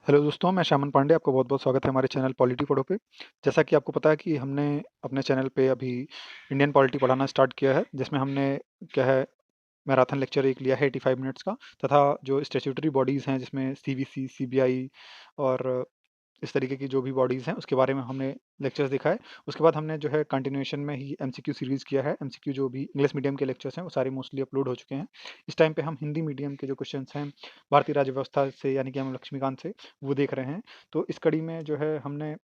Hello दोस्तों, मैं श्यामन पांडे, आपका बहुत-बहुत स्वागत है हमारे चैनल पॉलिटी पढ़ो पे। जैसा कि आपको पता है कि हमने अपने चैनल पे अभी इंडियन पॉलिटी पढ़ाना स्टार्ट किया है, जिसमें हमने क्या है मैराथन लेक्चर एक लिया है 85 मिनट्स का, तथा जो स्टैट्यूटरी बॉडीज़ हैं जिसमें सीवीसी, सीबीआई और इस तरीके की जो भी बॉडीज़ हैं उसके बारे में हमने लेक्चर्स देखा है। उसके बाद हमने जो है कंटिन्यूएशन में ही एमसीक्यू सीरीज़ किया है। एमसीक्यू जो भी इंग्लिश मीडियम के लेक्चर्स हैं वो सारे मोस्टली अपलोड हो चुके हैं। इस टाइम पे हम हिंदी मीडियम के जो क्वेश्चंस हैं भारतीय राज्य व्यवस्था से यानी कि हम लक्ष्मीकांत से वो देख रहे हैं। तो इस कड़ी में जो है हमने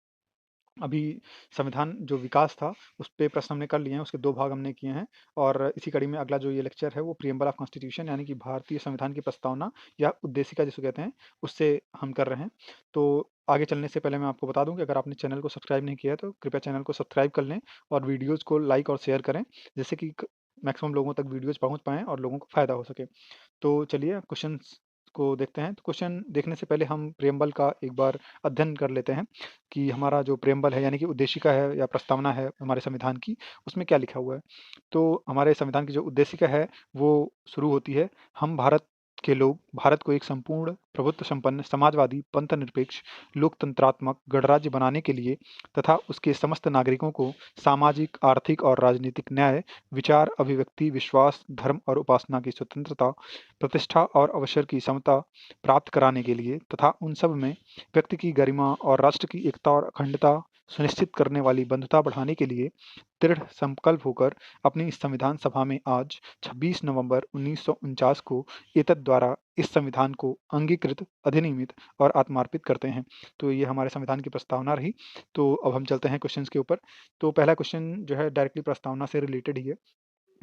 अभी संविधान जो विकास था, उस पे प्रश्न हमने कर लिए हैं, उसके 2 भाग हमने किए हैं और इसी कड़ी में अगला जो ये लेक्चर है वो प्रिएम्बल ऑफ कॉन्स्टिट्यूशन यानी कि भारतीय संविधान की प्रस्तावना या उद्देशिका जिसे कहते हैं, उससे हम कर रहे हैं। तो आगे चलने से पहले मैं आपको बता दूँ कि अगर आपने चैनल को सब्सक्राइब नहीं किया है, तो कृपया चैनल को सब्सक्राइब कर लें और वीडियोज़ को लाइक और शेयर करें, जिससे कि क मैक्सिमम लोगों तक वीडियोज़ पहुँच पाएँ और लोगों को फ़ायदा हो सके। तो चलिए क्वेश्चंस को देखते हैं। तो क्वेश्चन देखने से पहले हम प्रिएम्बल का एक बार अध्ययन कर लेते हैं कि हमारा जो प्रिएम्बल है यानी कि उद्देशिका है या प्रस्तावना है हमारे संविधान की, उसमें क्या लिखा हुआ है। तो हमारे संविधान की जो उद्देशिका है वो शुरू होती है, हम भारत के लोग भारत को एक संपूर्ण प्रभुत्व संपन्न समाजवादी पंथ निरपेक्ष लोकतंत्रात्मक गणराज्य बनाने के लिए तथा उसके समस्त नागरिकों को सामाजिक आर्थिक और राजनीतिक न्याय विचार अभिव्यक्ति विश्वास धर्म और उपासना की स्वतंत्रता प्रतिष्ठा और अवसर की समता प्राप्त कराने के लिए तथा उन सब में व्यक्ति की गरिमा और राष्ट्र की एकता और अखंडता सुनिश्चित करने वाली बंधुता बढ़ाने के लिए दृढ़ संकल्प होकर अपनी इस संविधान सभा में आज 26 नवंबर 1949 को एतद द्वारा इस संविधान को अंगीकृत अधिनियमित और आत्मार्पित करते हैं। तो ये हमारे संविधान की प्रस्तावना रही। तो अब हम चलते हैं क्वेश्चंस के ऊपर। तो पहला क्वेश्चन जो है डायरेक्टली प्रस्तावना से रिलेटेड ही है।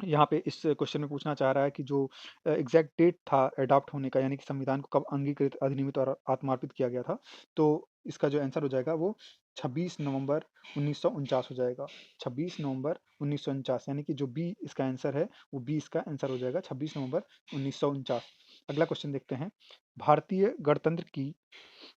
यहाँ पे इस क्वेश्चन में पूछना चाह रहा है कि जो एग्ज़ैक्ट डेट था अडॉप्ट होने का यानी कि संविधान को कब अंगीकृत, अधिनियमित और आत्मार्पित किया गया था। तो इसका जो आंसर हो जाएगा वो 26 नवंबर 1949 हो जाएगा। 26 नवंबर 1949 यानी कि जो बी इसका आंसर है, वो बी इसका आंसर हो जाएगा 26 नवंबर 1949। अगला क्वेश्चन देखते हैं। भारतीय गणतंत्र की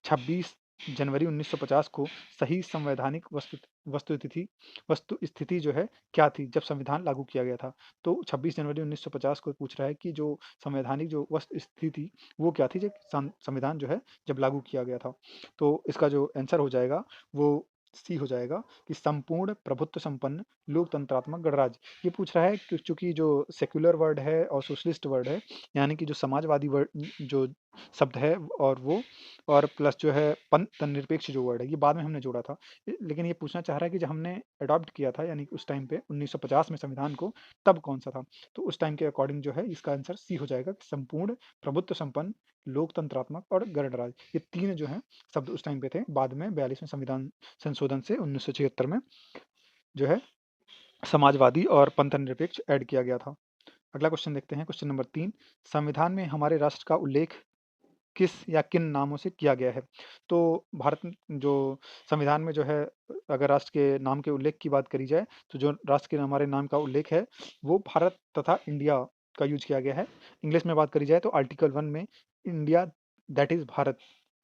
26 जनवरी 1950 को सही संवैधानिक वस्तु स्थिति जो है क्या थी जब संविधान लागू किया गया था। तो 26 जनवरी 1950 को पूछ रहा है कि जो संवैधानिक जो वस्तु स्थिति थी वो क्या थी जब संविधान जो है जब लागू किया गया था। तो इसका जो आंसर हो जाएगा वो सी हो जाएगा कि संपूर्ण प्रभुत्व संपन्न लोकतंत्रात्मक गणराज्य। ये पूछ रहा है कि चूंकि जो सेक्युलर वर्ड है और सोशलिस्ट वर्ड है यानी कि जो समाजवादी वर्ड जो शब्द है और वो और प्लस जो है पंथ निरपेक्ष जो वर्ड है ये बाद में हमने जोड़ा था। लेकिन ये पूछना चाह रहा है कि जब हमने अडॉप्ट किया था यानी कि उस टाइम पे 1950 में संविधान को तब कौन सा था। तो उस टाइम के अकॉर्डिंग जो है इसका आंसर सी हो जाएगा कि संपूर्ण प्रभुत्व संपन्न लोकतंत्रात्मक और गणराज्य। ये तीन जो हैं शब्द उस टाइम पे थे। बाद में 42वें संविधान संशोधन से 1976 में जो है समाजवादी और पंथ निरपेक्ष ऐड किया गया था। अगला क्वेश्चन देखते हैं, क्वेश्चन नंबर 3। संविधान में हमारे राष्ट्र का उल्लेख किस या किन नामों से किया गया है? तो भारत में जो संविधान में जो है अगर राष्ट्र के नाम के उल्लेख की बात करी जाए, तो जो राष्ट्र के हमारे नाम का उल्लेख है, वो भारत तथा इंडिया का यूज़ किया गया है। इंग्लिश में बात करी जाए तो आर्टिकल 1 में इंडिया दैट इज़ भारत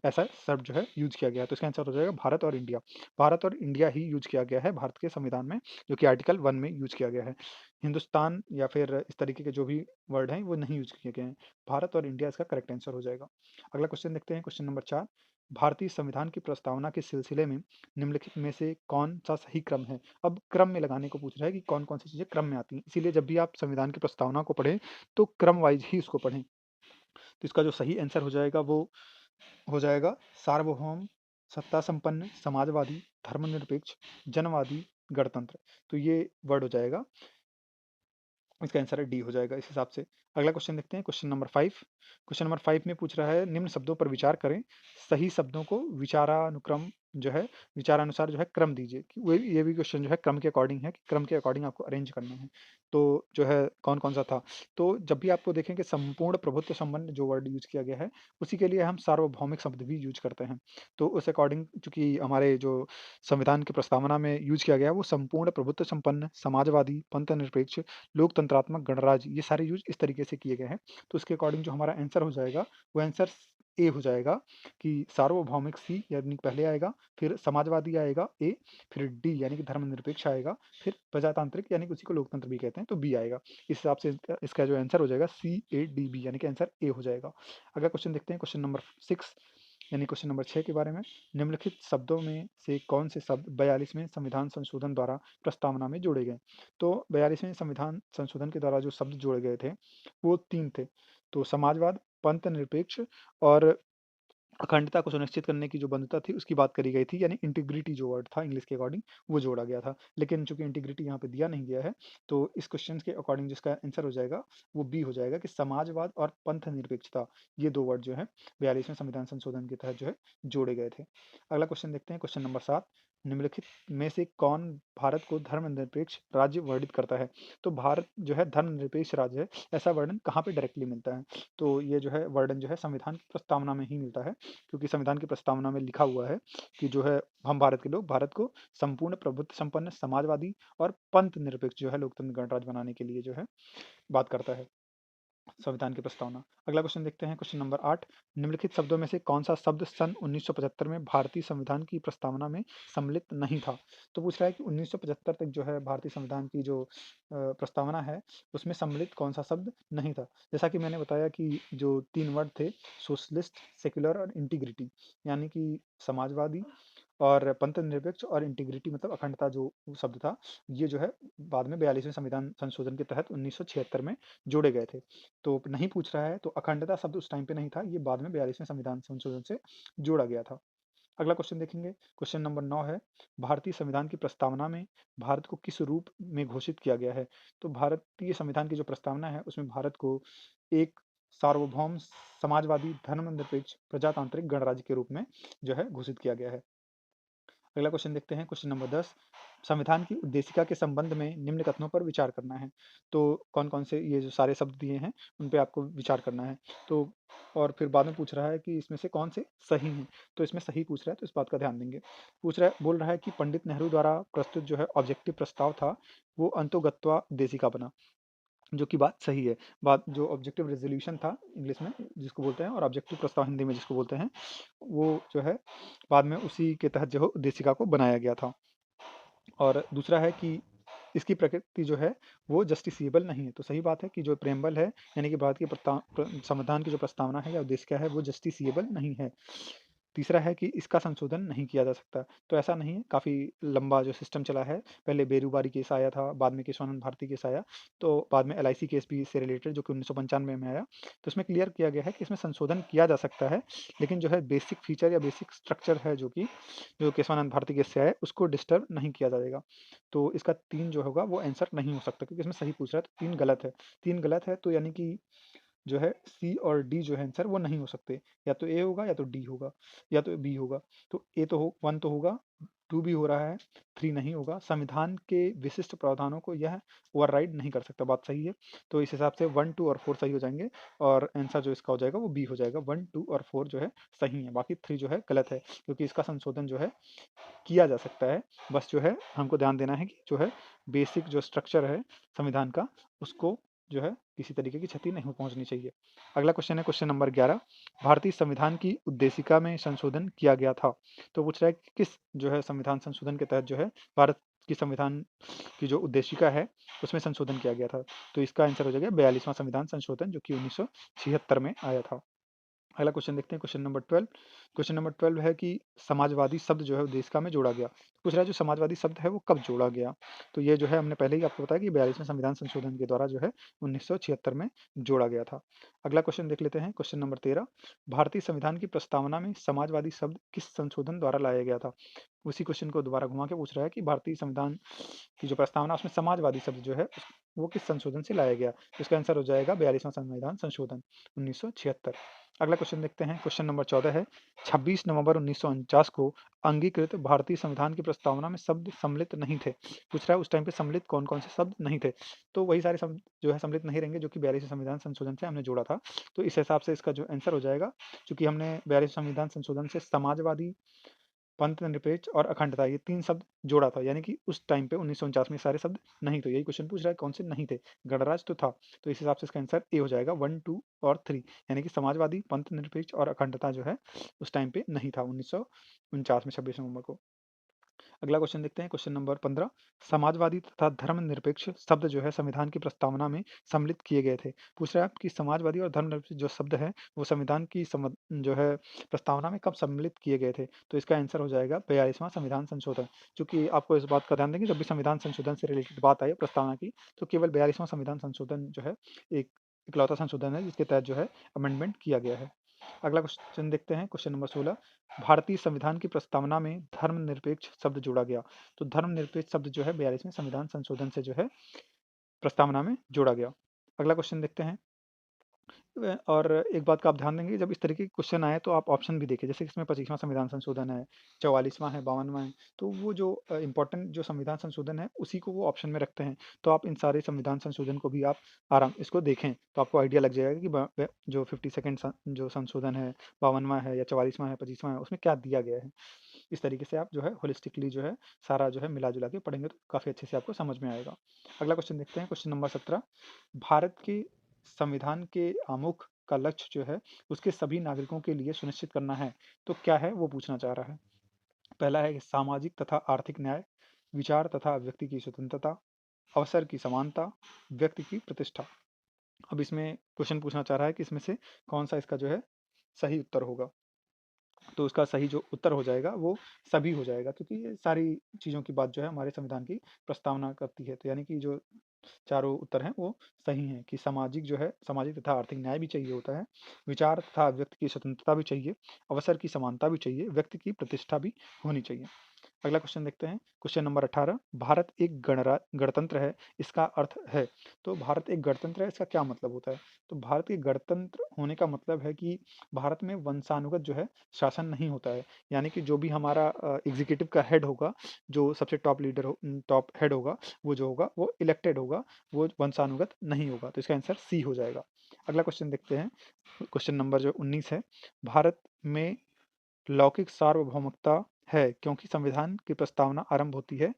ऐसा शब्द जो है यूज़ किया गया है। तो इसका आंसर हो जाएगा भारत और इंडिया। भारत और इंडिया ही यूज़ किया गया है भारत के संविधान में, जो कि आर्टिकल 1 में यूज़ किया गया है। हिंदुस्तान या फिर इस तरीके के जो भी वर्ड हैं, वो नहीं यूज़ किए गए हैं। भारत और इंडिया इसका करेक्ट आंसर हो जाएगा। अगला क्वेश्चन देखते हैं, क्वेश्चन नंबर 4। भारतीय संविधान की प्रस्तावना के सिलसिले में निम्नलिखित में से कौन-सा सही क्रम है? अब क्रम में लगाने को पूछ रहा है कि कौन-कौन सी चीज़ें क्रम में आती हैं। इसीलिए जब भी आप संविधान की प्रस्तावना को पढ़ें, तो क्रम वाइज़ ही उसको पढ़ें। तो इसका जो सही आंसर हो जाएगा वो हो जाएगा सार्वभौम, सत्ता संपन्न, समाजवादी, धर्मनिरपेक्ष, जनवादी, गणतंत्र। तो ये वर्ड हो जाएगा, इसका आंसर है डी हो जाएगा इस हिसाब से। अगला क्वेश्चन देखते हैं, क्वेश्चन नंबर 5। क्वेश्चन नंबर 5 में पूछ रहा है निम्न शब्दों पर विचार करें, सही शब्दों को विचारानुक्रम जो है विचारानुसार जो है क्रम दीजिए। कि वो ये भी क्वेश्चन जो है क्रम के अकॉर्डिंग है कि क्रम के अकॉर्डिंग आपको अरेंज करना है। तो जो है कौन-कौन सा था? तो जब भी आपको देखें कि संपूर्ण प्रभुत्व संबंध जो वर्ड यूज़ किया गया है, उसी के लिए हम सार्वभौमिक शब्द भी यूज़ करते हैं। तो उस अकॉर्डिंग चूँकि हमारे जो संविधान की प्रस्तावना में यूज़ किया गया है वो संपूर्ण प्रभुत्व संपन्न, समाजवादी, पंथ निरपेक्ष लोकतंत्रात्मक गणराज्य ये सारे यूज़ इस तरीके से किए गए हैं। तो उसके अकॉर्डिंग जो हमारा आंसर हो जाएगा, वो आंसर ए हो जाएगा कि सार्वभौमिक सी यानी पहले आएगा, फिर समाजवादी आएगा ए, फिर डी यानी कि धर्मनिरपेक्ष आएगा, फिर प्रजातांत्रिक यानी कि उसी को लोकतंत्र भी कहते हैं, तो बी आएगा। इस हिसाब से इसका जो आंसर हो जाएगा सी, ए, डी, बी यानी कि आंसर ए हो जाएगा। अगला क्वेश्चन देखते हैं, क्वेश्चन नंबर 6। यानी क्वेश्चन नंबर 6 के बारे में, निम्नलिखित शब्दों में से कौन से शब्द 42वें संविधान संशोधन द्वारा प्रस्तावना में जोड़े गए? तो 42वें संविधान संशोधन के द्वारा जो शब्द जोड़े गए थे, वो 3 थे। तो समाजवाद, पंथ निरपेक्ष और अखंडता को सुनिश्चित करने की जो बंधुता थी, उसकी बात करी गई थी, यानी इंटीग्रिटी जो वर्ड था इंग्लिश के अकॉर्डिंग, वो जोड़ा गया था। लेकिन चूँकि इंटीग्रिटी यहाँ पे दिया नहीं गया है, तो इस क्वेश्चन के अकॉर्डिंग जिसका आंसर हो जाएगा, वो बी हो जाएगा कि समाजवाद और पंथ निरपेक्षता, ये 2 वर्ड जो हैं 42वें संविधान संशोधन के तहत जो है जोड़े गए थे। अगला क्वेश्चन देखते हैं, क्वेश्चन नंबर 7, निम्नलिखित में से कौन भारत को धर्मनिरपेक्ष राज्य वर्णित करता है? तो भारत जो है धर्मनिरपेक्ष राज्य है, ऐसा वर्णन कहाँ पे डायरेक्टली मिलता है? तो ये जो है वर्णन जो है संविधान की प्रस्तावना में ही मिलता है। क्योंकि संविधान की प्रस्तावना में लिखा हुआ है कि जो है हम भारत के लोग भारत को संपूर्ण प्रभुत्व संपन्न समाजवादी और पंथ निरपेक्ष जो है लोकतंत्र गणराज्य बनाने के लिए जो है बात करता है संविधान की प्रस्तावना। अगला क्वेश्चन देखते हैं, क्वेश्चन नंबर 8, निम्नलिखित शब्दों में से कौन सा शब्द सन 1975 में भारतीय संविधान की प्रस्तावना में सम्मिलित नहीं था? तो पूछ रहा है कि 1975 तक जो है भारतीय संविधान की जो प्रस्तावना है, उसमें सम्मिलित कौन सा शब्द नहीं था? जैसा कि मैंने बताया कि जो 3 वर्ड थे, सोशलिस्ट, सेक्युलर और इंटीग्रिटी, यानी कि समाजवादी और पंथ निरपेक्ष और इंटीग्रिटी मतलब अखंडता जो शब्द था, ये जो है बाद में 42वें संविधान संशोधन के तहत 1976 में जोड़े गए थे। तो नहीं पूछ रहा है, तो अखंडता शब्द उस टाइम पे नहीं था, ये बाद में 42वें संविधान संशोधन से जोड़ा गया था। अगला क्वेश्चन देखेंगे, क्वेश्चन नंबर 9 है, भारतीय संविधान की प्रस्तावना में भारत को किस रूप में घोषित किया गया है? तो भारतीय संविधान की जो प्रस्तावना है, उसमें भारत को एक सार्वभौम समाजवादी धर्मनिरपेक्ष प्रजातांत्रिक गणराज्य के रूप में जो है घोषित किया गया है। अगला क्वेश्चन देखते हैं, क्वेश्चन नंबर 10, संविधान की उद्देशिका के संबंध में निम्न कथनों पर विचार करना है। तो कौन-कौन से ये जो सारे शब्द दिए हैं, उन पे आपको विचार करना है। तो और फिर बाद में पूछ रहा है कि इसमें से कौन से सही हैं, तो इसमें सही पूछ रहा है, तो इस बात का ध्यान देंगे। पूछ रहा है बोल रहा है कि पंडित नेहरू द्वारा प्रस्तुत जो है ऑब्जेक्टिव प्रस्ताव था, वो अंतोगत्वा उद्देशिका बना। जो कि बात सही है। बात जो ऑब्जेक्टिव रेज़ोल्यूशन था इंग्लिश में जिसको बोलते हैं और ऑब्जेक्टिव प्रस्ताव हिंदी में जिसको बोलते हैं, वो जो है बाद में उसी के तहत जो है उद्देशिका को बनाया गया था। और दूसरा है कि इसकी प्रकृति जो है वो जस्टिसिएबल नहीं है। तो सही बात है कि जो प्रेम्बल है यानी कि भारत की संविधान की जो प्रस्तावना है या उद्देशिका है वो जस्टिसिएबल नहीं है। तीसरा है कि इसका संशोधन नहीं किया जा सकता। तो ऐसा नहीं है, काफ़ी लंबा जो सिस्टम चला है, पहले बेरूबारी केस आया था, बाद में केशवानंद भारती केस आया, तो बाद में एलआईसी केस भी इससे रिलेटेड जो कि 1995 में आया। तो इसमें क्लियर किया गया है कि इसमें संशोधन किया जा सकता है, लेकिन जो है बेसिक फीचर या बेसिक स्ट्रक्चर है जो केशवानंद भारती केस से आया है, उसको डिस्टर्ब नहीं किया जाएगा। तो इसका 3 जो होगा वो आंसर नहीं हो सकता क्योंकि इसमें सही पूछ रहा है, तो 3 गलत है। 3 गलत है तो यानी कि जो है सी और डी जो है आंसर वो नहीं हो सकते। या तो ए होगा या तो डी होगा या तो बी होगा। तो ए तो हो 1 तो होगा, 2 भी हो रहा है, 3 नहीं होगा। संविधान के विशिष्ट प्रावधानों को यह ओवरराइड नहीं कर सकता, बात सही है। तो इस हिसाब से 1, 2 और 4 सही हो जाएँगे और आंसर जो इसका हो जाएगा वो बी हो जाएगा। 1, 2 और 4 जो है सही है, बाकी 3 जो है गलत है क्योंकि इसका संशोधन जो है किया जा सकता है। बस जो है हमको ध्यान देना है कि जो है बेसिक जो स्ट्रक्चर है संविधान का, उसको जो है किसी तरीके की क्षति नहीं पहुँचनी चाहिए। अगला क्वेश्चन है क्वेश्चन नंबर 11, भारतीय संविधान की उद्देशिका में संशोधन किया गया था। तो पूछ रहा है कि किस जो है संविधान संशोधन के तहत जो है भारत की संविधान की जो उद्देशिका है, उसमें संशोधन किया गया था। तो इसका आंसर हो जाएगा 42वां संविधान संशोधन जो कि 1976 में आया था। अगला क्वेश्चन देखते हैं, क्वेश्चन नंबर 12। क्वेश्चन नंबर 12 है कि समाजवादी शब्द जो है उद्देशिका में जोड़ा गया। पूछ रहा है जो समाजवादी शब्द है वो कब जोड़ा गया? तो ये जो है हमने पहले ही आपको बताया कि 42वें संविधान संशोधन के द्वारा जो है 1976 में जोड़ा गया था। अगला क्वेश्चन देख लेते हैं, क्वेश्चन नंबर 13, भारतीय संविधान की प्रस्तावना में समाजवादी शब्द किस संशोधन द्वारा लाया गया था? उसी क्वेश्चन को दोबारा घुमा के पूछ रहा है कि भारतीय संविधान की जो प्रस्तावना उसमें समाजवादी शब्द जो है वो किस संशोधन से लाया गया? तो इसका आंसर हो जाएगा 42वां संविधान संशोधन 1976। अगला क्वेश्चन देखते हैं, क्वेश्चन नंबर 14 है, 26 नवंबर 1949 को अंगीकृत भारतीय संविधान की प्रस्तावना में शब्द सम्मिलित नहीं थे। पूछ रहा है उस टाइम पे सम्मिलित कौन-कौन से शब्द नहीं थे? तो वही सारे शब्द जो है सम्मिलित नहीं रहेंगे जो कि 42वें संविधान संशोधन से हमने जोड़ा था। तो इस हिसाब से इसका जो आंसर हो जाएगा, चूँकि हमने 42वें संविधान संशोधन से समाजवादी, पंथ निरपेक्ष और अखंडता ये 3 शब्द जोड़ा था, यानी कि उस टाइम पे 1949 में ये सारे शब्द नहीं थे। यही क्वेश्चन पूछ रहा है कौन से नहीं थे? गणराज्य तो था, तो इस हिसाब से इसका आंसर ए हो जाएगा 1, 2 और 3, यानी कि समाजवादी, पंथ निरपेक्ष और अखंडता जो है उस टाइम पे नहीं था 1949 में 26 नवंबर को। अगला क्वेश्चन देखते हैं, क्वेश्चन नंबर 15। समाजवादी तथा धर्मनिरपेक्ष शब्द जो है संविधान की प्रस्तावना में सम्मिलित किए गए थे। पूछ रहा है कि समाजवादी और धर्मनिरपेक्ष जो शब्द हैं वो संविधान की जो है प्रस्तावना में कब सम्मिलित किए गए थे? तो इसका आंसर हो जाएगा 42वां संविधान संशोधन। चूँकि आपको इस बात का ध्यान देंगे, जब भी संविधान संशोधन से रिलेटेड बात आए प्रस्तावना की, तो केवल 42वां संविधान संशोधन जो है एक इकलौता संशोधन है जिसके तहत जो है अमेंडमेंट किया गया है। अगला क्वेश्चन देखते हैं, क्वेश्चन नंबर 16। भारतीय संविधान की प्रस्तावना में धर्मनिरपेक्ष शब्द जोड़ा गया। तो धर्मनिरपेक्ष शब्द जो है 42वें संविधान संशोधन से जो है प्रस्तावना में जोड़ा गया। अगला क्वेश्चन देखते हैं। और एक बात का आप ध्यान देंगे, जब इस तरीके के क्वेश्चन आए तो आप ऑप्शन भी देखिए, जैसे कि इसमें 25वां संविधान संशोधन है, 44वां है, 52वां है, तो वो जो इम्पोर्टेंट जो संविधान संशोधन है उसी को वो ऑप्शन में रखते हैं। तो आप इन सारे संविधान संशोधन को भी आप आराम इसको देखें तो आपको आइडिया लग जाएगा कि जो 52nd जो संशोधन है, 52वां है या 44वां है, 25वां है, उसमें क्या दिया गया है। इस तरीके से आप जो है होलिस्टिकली जो है सारा जो है मिला-जुला के पढ़ेंगे तो काफ़ी अच्छे से आपको समझ में आएगा। अगला क्वेश्चन देखते हैं, क्वेश्चन नंबर 17। भारत के संविधान के आमुख का लक्ष्य जो है उसके सभी नागरिकों के लिए सुनिश्चित करना है। तो क्या है वो पूछना चाह रहा है। पहला है कि सामाजिक तथा आर्थिक न्याय, विचार तथा व्यक्ति की स्वतंत्रता, अवसर की समानता, व्यक्ति की प्रतिष्ठा। अब इसमें क्वेश्चन पूछना चाह रहा है कि इसमें से कौन-सा इसका जो है सही उत्तर होगा। तो उसका सही जो उत्तर हो जाएगा वो सभी हो जाएगा, क्योंकि ये सारी चीज़ों की बात जो है हमारे संविधान की प्रस्तावना करती है। तो यानी कि जो चारों उत्तर हैं वो सही हैं कि सामाजिक जो है सामाजिक तथा आर्थिक न्याय भी चाहिए होता है, विचार तथा व्यक्ति की स्वतंत्रता भी चाहिए, अवसर की समानता भी चाहिए, व्यक्ति की प्रतिष्ठा भी होनी चाहिए। अगला क्वेश्चन देखते हैं, क्वेश्चन नंबर 18। भारत एक गणतंत्र है, इसका अर्थ है। तो भारत एक गणतंत्र है, इसका क्या मतलब होता है? तो भारत के गणतंत्र होने का मतलब है कि भारत में वंशानुगत जो है शासन नहीं होता है। यानी कि जो भी हमारा एग्जीक्यूटिव का हेड होगा, जो सबसे टॉप हेड होगा, वो जो होगा वो इलेक्टेड होगा, वो वंशानुगत नहीं होगा। तो इसका आंसर सी हो जाएगा। अगला क्वेश्चन देखते हैं, क्वेश्चन नंबर जो 19 है। भारत में लौकिक सार्वभौमिकता है क्योंकि संविधान की प्रस्तावना आरंभ होती है।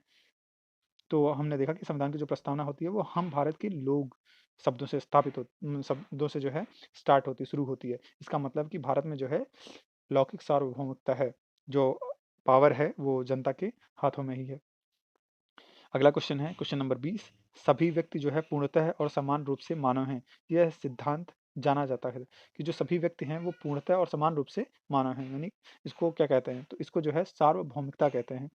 तो हमने देखा कि संविधान की जो प्रस्तावना होती है वो हम भारत के लोग शब्दों से शब्दों से जो है स्टार्ट होती शुरू होती है। इसका मतलब कि भारत में जो है लौकिक सार्वभौमिकता है, जो पावर है वो जनता के हाथों में ही है। अगला क्वेश्चन है क्वेश्चन नंबर 20। सभी व्यक्ति जो है पूर्णतः और समान रूप से मानव हैं। यह सिद्धांत जाना जाता है कि जो सभी व्यक्ति हैं वो पूर्णतः और समान रूप से मानव हैं। यानी इसको क्या कहते हैं? तो इसको जो है सार्वभौमिकता कहते हैं।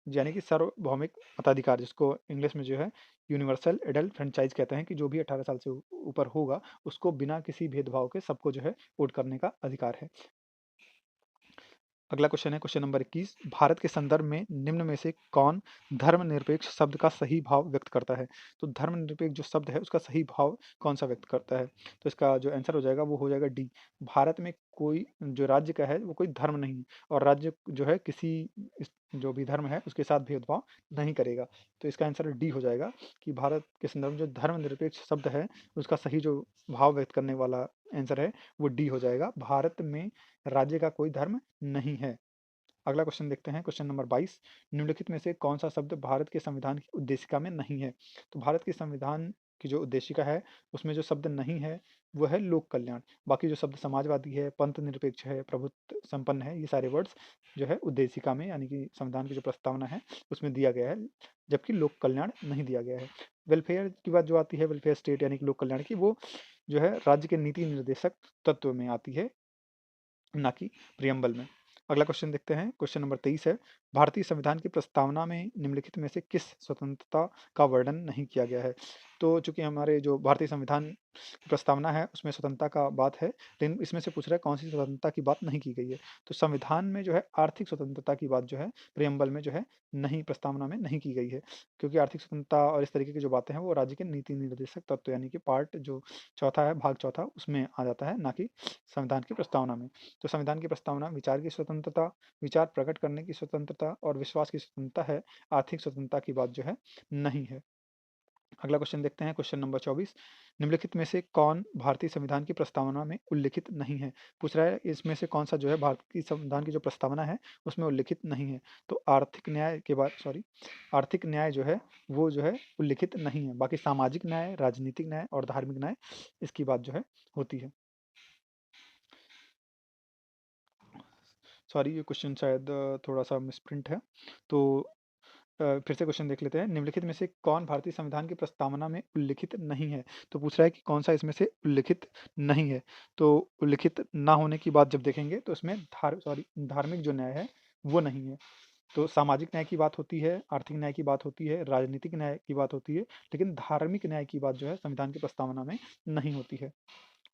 यानी कि सार्वभौमिक मताधिकार, जिसको इंग्लिश में जो है यूनिवर्सल एडल्ट फ्रेंचाइज कहते हैं, कि जो भी 18 साल से ऊपर होगा उसको बिना किसी भेदभाव के सबको जो है वोट करने का अधिकार है। अगला क्वेश्चन है क्वेश्चन नंबर 21। भारत के संदर्भ में निम्न में से कौन धर्मनिरपेक्ष शब्द का सही भाव व्यक्त करता है? तो धर्मनिरपेक्ष जो शब्द है उसका सही भाव कौन सा व्यक्त करता है? तो इसका जो आंसर हो जाएगा वो हो जाएगा डी। भारत में कोई जो राज्य का है वो कोई धर्म नहीं है, और राज्य जो है किसी जो भी धर्म है उसके साथ भेदभाव नहीं करेगा। तो इसका आंसर डी हो जाएगा कि भारत के संदर्भ में जो धर्मनिरपेक्ष शब्द है उसका सही जो भाव व्यक्त करने वाला आंसर है वो डी हो जाएगा। भारत में राज्य का कोई धर्म नहीं है। अगला क्वेश्चन देखते हैं, क्वेश्चन नंबर 22। निम्नलिखित में से कौन सा शब्द भारत के संविधान की उद्देशिका में नहीं है? तो भारत के संविधान की जो उद्देशिका है उसमें जो शब्द नहीं है वो है लोक कल्याण। बाकी जो शब्द समाजवादी है, पंथ निरपेक्ष है, प्रभुत्व संपन्न है, ये सारे वर्ड्स जो है उद्देशिका में यानी कि संविधान की जो प्रस्तावना है उसमें दिया गया है, जबकि लोक कल्याण नहीं दिया गया है। वेलफेयर की बात जो आती है, वेलफेयर स्टेट यानी कि लोक कल्याण की, वो जो है राज्य के नीति निर्देशक तत्व में आती है, ना कि प्रियम्बल में। अगला क्वेश्चन देखते हैं, क्वेश्चन नंबर 23 है। भारतीय संविधान की प्रस्तावना में निम्नलिखित में से किस स्वतंत्रता का वर्णन नहीं किया गया है? तो चूंकि हमारे जो भारतीय संविधान की प्रस्तावना है उसमें स्वतंत्रता का बात है, लेकिन इसमें से पूछ रहा है कौन सी स्वतंत्रता की बात नहीं की गई है। तो संविधान में जो है आर्थिक स्वतंत्रता की बात जो है प्रियम्बल में जो है नहीं, प्रस्तावना में नहीं की गई है, क्योंकि आर्थिक स्वतंत्रता और इस तरीके की जो बातें हैं वो राज्य के नीति निर्देशक तत्व यानी कि पार्ट जो चौथा है, भाग चौथा, उसमें आ जाता है, ना कि संविधान की प्रस्तावना में। तो संविधान की प्रस्तावना विचार की स्वतंत्रता, विचार प्रकट करने की स्वतंत्रता और विश्वास की स्वतंत्रता है, आर्थिक स्वतंत्रता की बात जो है नहीं है। अगला क्वेश्चन देखते हैं, क्वेश्चन नंबर 24। निम्नलिखित में से कौन भारतीय संविधान की प्रस्तावना में उल्लिखित नहीं है? पूछ रहा है इसमें से कौन सा जो है भारत की संविधान की जो प्रस्तावना है उसमें उल्लिखित नहीं है। तो आर्थिक न्याय के बाद आर्थिक न्याय जो है वो जो है उल्लिखित नहीं है। बाकी सामाजिक न्याय, राजनीतिक न्याय और धार्मिक न्याय इसकी बात जो है होती है। सॉरी, ये क्वेश्चन शायद थोड़ा सा मिसप्रिंट है। तो फिर से क्वेश्चन देख लेते हैं। निम्नलिखित में से कौन भारतीय संविधान की प्रस्तावना में उल्लिखित नहीं है? तो पूछ रहा है कि कौन सा इसमें से उल्लिखित नहीं है। तो उल्लिखित ना होने की बात जब देखेंगे तो इसमें धार्मिक जो न्याय है वो नहीं है। तो सामाजिक न्याय की बात होती है, आर्थिक न्याय की बात होती है, राजनीतिक न्याय की बात होती है, लेकिन धार्मिक न्याय की बात जो है संविधान की प्रस्तावना में नहीं होती है।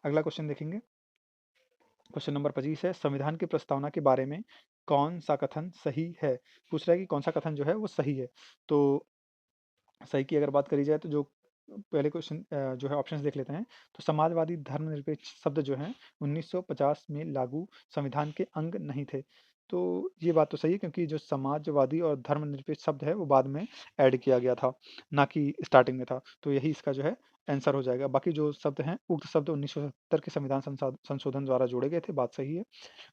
अगला क्वेश्चन देखेंगे। क्वेश्चन नंबर 25 है, संविधान की प्रस्तावना के बारे में कौन सा कथन सही है? पूछ रहा है कि कौन सा कथन जो है वो सही है। तो सही की अगर बात करी जाए तो जो पहले क्वेश्चन जो है ऑप्शंस देख लेते हैं। तो समाजवादी धर्मनिरपेक्ष शब्द जो हैं 1950 में लागू संविधान के अंग नहीं थे। तो ये बात तो सही है, क्योंकि जो समाजवादी और धर्मनिरपेक्ष शब्द है वो बाद में ऐड किया गया था, ना कि स्टार्टिंग में था। तो यही इसका जो है आंसर हो जाएगा। बाकी जो शब्द हैं उक्त शब्द 1970 के संविधान संशोधन द्वारा जोड़े गए थे, बात सही है।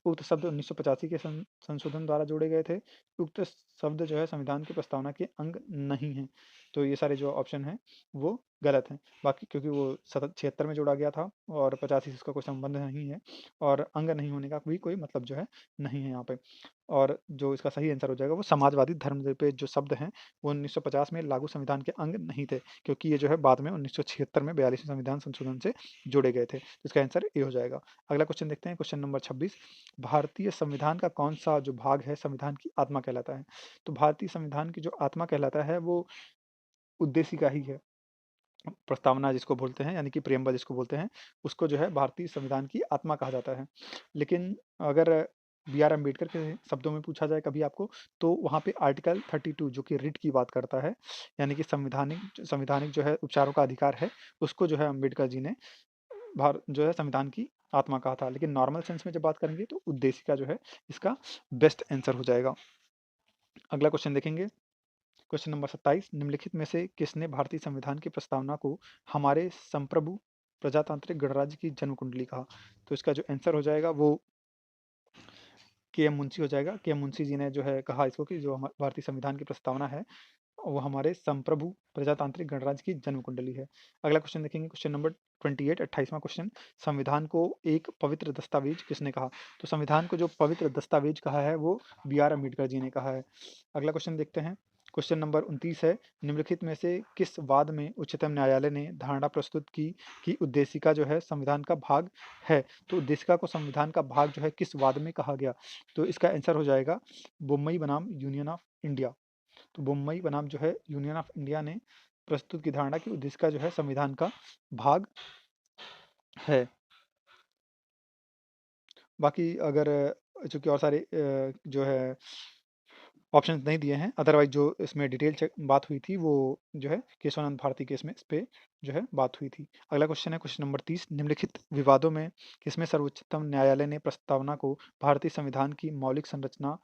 उक्त शब्द 1985 के संशोधन द्वारा जोड़े गए थे। उक्त शब्द जो है संविधान की प्रस्तावना के अंग नहीं है। तो ये सारे जो ऑप्शन हैं वो गलत हैं। बाकी क्योंकि वो 76 में जोड़ा गया था और 85 से इसका कोई संबंध नहीं है, और अंग नहीं होने का भी कोई मतलब जो है नहीं है यहाँ पे। और जो इसका सही आंसर हो जाएगा वो समाजवादी धर्मनिरपेक्ष जो शब्द हैं वो 1950 में लागू संविधान के अंग नहीं थे, क्योंकि ये जो है बाद में 1976 में 42वें संविधान संशोधन से जोड़े गए थे। तो इसका आंसर ए हो जाएगा। अगला क्वेश्चन देखते हैं, क्वेश्चन नंबर 26। भारतीय संविधान का कौन सा जो भाग है संविधान की आत्मा कहलाता है? तो भारतीय संविधान की जो आत्मा कहलाता है वो उद्देशिका ही है। प्रस्तावना जिसको बोलते हैं, यानी कि प्रेमबल जिसको बोलते हैं, उसको जो है भारतीय संविधान की आत्मा कहा जाता है। लेकिन अगर बी आर अम्बेडकर के शब्दों में पूछा जाए कभी आपको, तो वहाँ पे आर्टिकल 32 जो कि रिट की बात करता है, यानी कि संविधानिक संवैधानिक जो है उपचारों का अधिकार है, उसको जो है अम्बेडकर जी ने जो है संविधान की आत्मा कहा था। लेकिन नॉर्मल सेंस में जब बात करेंगे तो उद्देशिका जो है इसका बेस्ट आंसर हो जाएगा। अगला क्वेश्चन देखेंगे। क्वेश्चन नंबर 27, निम्नलिखित में से किसने भारतीय संविधान की प्रस्तावना को हमारे संप्रभु प्रजातांत्रिक गणराज्य की जन्म कुंडली कहा? तो इसका जो आंसर हो जाएगा वो के एम मुंशी हो जाएगा। के एम मुंशी जी ने जो है कहा इसको कि जो भारतीय संविधान की प्रस्तावना है वो हमारे संप्रभु प्रजातांत्रिक गणराज्य की जन्म कुंडली है। अगला क्वेश्चन देखेंगे, क्वेश्चन नंबर 28, 28वां क्वेश्चन। संविधान को एक पवित्र दस्तावेज किसने कहा? तो संविधान को जो पवित्र दस्तावेज कहा है वो बी आर अम्बेडकर जी ने कहा है। अगला क्वेश्चन देखते हैं। क्वेश्चन नंबर 29 है, निम्नलिखित में से किस वाद में उच्चतम न्यायालय ने धारणा प्रस्तुत की कि उद्देशिका जो है संविधान का भाग है? तो उद्देशिका को संविधान का भाग जो है किस वाद में कहा गया? तो इसका आंसर हो जाएगा बोम्मई बनाम यूनियन ऑफ इंडिया। तो मुंबई बनाम जो है यूनियन ऑफ इंडिया ने प्रस्तुत की धारणा की उद्देशिका जो है संविधान का भाग है। बाकी अगर चूंकि और सारे जो है ऑप्शंस नहीं दिए हैं, अदरवाइज जो इसमें डिटेल बात हुई थी वो जो है केशवानंद भारती केस में इस पे जो है बात हुई थी। अगला क्वेश्चन है क्वेश्चन नंबर 30, निम्नलिखित विवादों में किसमें सर्वोच्चतम न्यायालय ने प्रस्तावना को भारतीय संविधान की मौलिक संरचना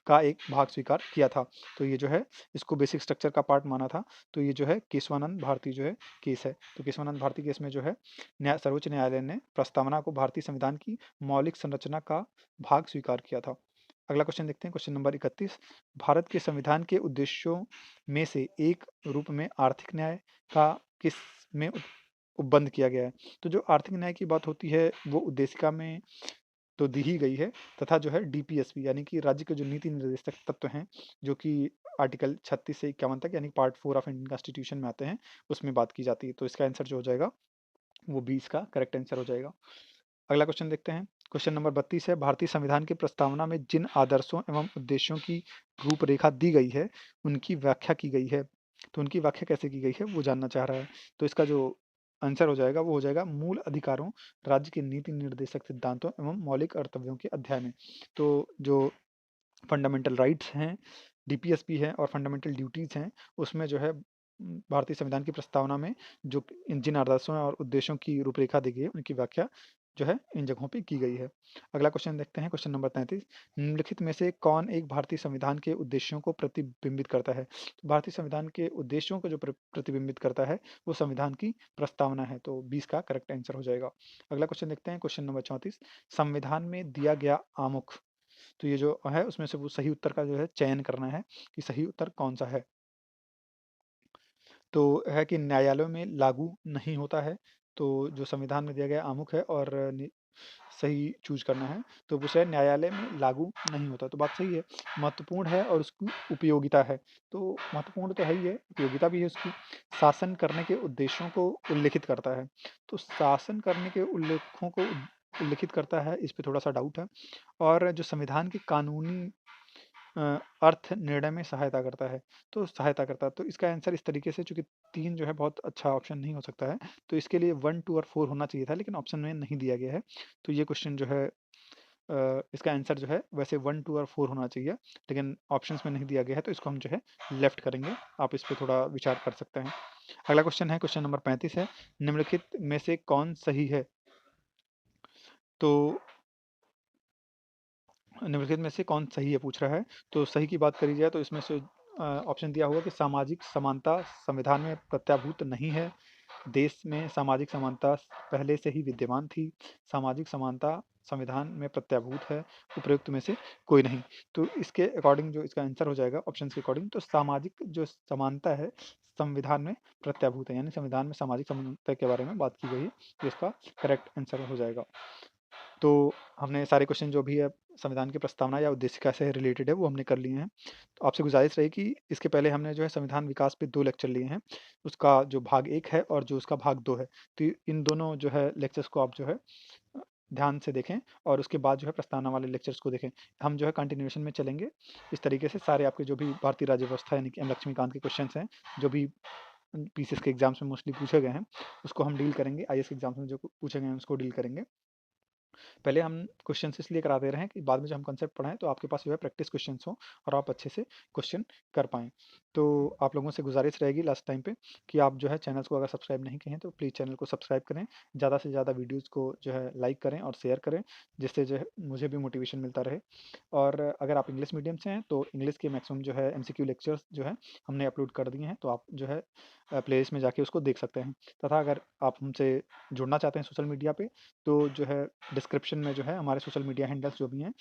का एक भाग स्वीकार किया था? तो ये जो है इसको बेसिक स्ट्रक्चर का पार्ट माना था। तो ये जो है केशवानंद भारती जो है केस है। तो केशवानंद भारती केस में जो है सर्वोच्च न्यायालय ने प्रस्तावना को भारतीय संविधान की मौलिक संरचना का भाग स्वीकार किया था। अगला क्वेश्चन देखते हैं, क्वेश्चन नंबर 31। भारत के संविधान के उद्देश्यों में से एक रूप में आर्थिक न्याय का किस में उपबंध किया गया है? तो जो आर्थिक न्याय की बात होती है वो उद्देशिका में तो दी ही गई है, तथा जो है डीपीएसपी यानी कि राज्य के जो नीति निर्देशक तत्व हैं, जो कि आर्टिकल 36 से 51 तक यानी पार्ट 4 ऑफ इंडियन कॉन्स्टिट्यूशन में आते हैं, उसमें बात की जाती है। तो इसका आंसर जो हो जाएगा वो 20 का करेक्ट आंसर हो जाएगा। अगला क्वेश्चन देखते हैं। क्वेश्चन नंबर 32 है, भारतीय संविधान की प्रस्तावना में जिन आदर्शों एवं उद्देश्यों की रूपरेखा दी गई है उनकी व्याख्या की गई है। तो उनकी व्याख्या कैसे की गई है वो जानना चाह रहा है। तो इसका जो आंसर हो जाएगा वो हो जाएगा मूल अधिकारों, राज्य के नीति निर्देशक सिद्धांतों एवं मौलिक कर्तव्यों के अध्याय में। तो जो फंडामेंटल राइट्स हैं, डीपीएसपी है और फंडामेंटल ड्यूटीज़ हैं, उसमें जो है भारतीय संविधान की प्रस्तावना में जो जिन आदर्शों और उद्देश्यों की रूपरेखा दी गई है उनकी व्याख्या जो है इन जगहों पे की गई है। अगला क्वेश्चन देखते हैं, क्वेश्चन नंबर 33। निम्नलिखित में से कौन एक भारतीय संविधान के उद्देश्यों को प्रतिबिंबित करता है? तो भारतीय संविधान के उद्देश्यों को जो प्रतिबिंबित करता है वो संविधान की प्रस्तावना है। तो 20 का करेक्ट आंसर हो जाएगा। अगला क्वेश्चन देखते हैं, क्वेश्चन नंबर 34। संविधान में दिया गया आमुख, तो ये जो है उसमें से वो सही उत्तर का जो है चयन करना है कि सही उत्तर कौन सा है। तो है कि न्यायालयों में लागू नहीं होता है। तो जो संविधान में दिया गया आमुख है और सही चूज़ करना है। तो विषय न्यायालय में लागू नहीं होता, तो बात सही है। महत्वपूर्ण है और उसकी उपयोगिता है, तो महत्वपूर्ण तो है ही है, उपयोगिता भी है उसकी। शासन करने के उद्देश्यों को उल्लिखित करता है, तो शासन करने के उल्लेखों को उल्लिखित करता है, इस पे थोड़ा-सा डाउट है। और जो संविधान के कानूनी अ, अर्थ निर्णय में सहायता करता है, तो सहायता करता है, तो इसका आंसर इस तरीके से, चूँकि 3 जो है बहुत अच्छा ऑप्शन नहीं हो सकता है, तो इसके लिए 1, 2 और 4 होना चाहिए था, लेकिन ऑप्शन में नहीं दिया गया है। तो ये क्वेश्चन जो है इसका आंसर जो है वैसे 1, 2 और 4 होना चाहिए, लेकिन ऑप्शंस में नहीं दिया गया है, तो इसको हम जो है लेफ्ट करेंगे। आप इस पे थोड़ा विचार कर सकते हैं। अगला क्वेश्चन है, क्वेश्चन नंबर 35 है, निम्नलिखित में से कौन सही है? तो निम्नलिखित में से कौन सही है पूछ रहा है, तो सही की बात करी जाए तो इसमें से ऑप्शन दिया हुआ कि सामाजिक समानता संविधान में प्रत्याभूत नहीं है, देश में सामाजिक समानता पहले से ही विद्यमान थी, सामाजिक समानता संविधान में प्रत्याभूत है, उपरोक्त में से कोई नहीं। तो इसके अकॉर्डिंग जो इसका आंसर हो जाएगा ऑप्शन के अकॉर्डिंग, तो सामाजिक जो समानता है संविधान में प्रत्याभूत है, यानी संविधान में सामाजिक समानता के बारे में बात की गई है, तो इसका करेक्ट आंसर हो जाएगा। तो हमने सारे क्वेश्चन जो भी है संविधान की प्रस्तावना या उद्देशिका से रिलेटेड है वो हमने कर लिए हैं। तो आपसे गुजारिश रही कि इसके पहले हमने जो है संविधान विकास पे 2 लेक्चर लिए हैं। उसका जो भाग 1 है और जो उसका भाग 2 है। तो इन दोनों जो है लेक्चर्स को आप जो है ध्यान से देखें और उसके बाद जो है प्रस्तावना वाले लेक्चर्स को देखें। हम जो है कंटिन्यूएशन में चलेंगे। इस तरीके से सारे आपके जो भी भारतीय राज्य व्यवस्था यानी कि एम लक्ष्मीकांत के क्वेश्चंस हैं, जो भी पीसीएस के एग्ज़ाम्स में मोस्टली पूछे गए हैं, उसको हम डील करेंगे। आईएएस के एग्ज़ाम्स में जो पूछे गए हैं उसको डील करेंगे। पहले हम क्वेश्चंस इसलिए करा दे रहे हैं कि बाद में जब हम कंसेप्ट पढ़ाएँ तो आपके पास जो है प्रैक्टिस क्वेश्चंस हों और आप अच्छे से क्वेश्चन कर पाएँ। तो आप लोगों से गुज़ारिश रहेगी लास्ट टाइम पे कि आप जो है चैनल्स को अगर सब्सक्राइब नहीं किए हैं तो प्लीज़ चैनल को सब्सक्राइब करें। ज़्यादा से ज़्यादा वीडियोज़ को जो है लाइक करें और शेयर करें, जिससे जो है मुझे भी मोटिवेशन मिलता रहे। और अगर आप इंग्लिश मीडियम से हैं तो इंग्लिश के मैक्सिमम जो है एमसीक्यू लेक्चर्स जो है हमने अपलोड कर दिए हैं, तो आप जो है प्लेलिस्ट में जाके उसको देख सकते हैं। तथा अगर आप हमसे जुड़ना चाहते हैं सोशल मीडिया पे, तो जो है डिस्क्रिप्शन में जो है हमारे सोशल मीडिया हैंडल्स जो भी हैं,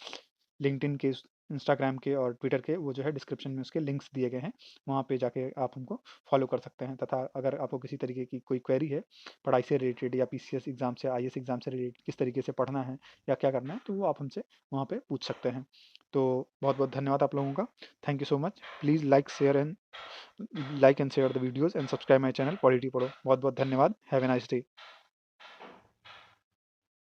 लिंक्डइन के, इंस्टाग्राम के और ट्विटर के, वो जो है डिस्क्रिप्शन में उसके लिंक्स दिए गए हैं। वहाँ पे जाके आप हमको फॉलो कर सकते हैं। तथा अगर आपको किसी तरीके की कोई क्वेरी है पढ़ाई से रिलेटेड या पीसीएस एग्ज़ाम से, आईएएस एग्ज़ाम से रिलेटेड किस तरीके से पढ़ना है या क्या करना है, तो वो आप हमसे वहाँ पे पूछ सकते हैं। तो बहुत-बहुत धन्यवाद आप लोगों का। Thank you so much. Please like and share the videos and subscribe my channel polity पढ़ो। बहुत-बहुत धन्यवाद। Have a nice day.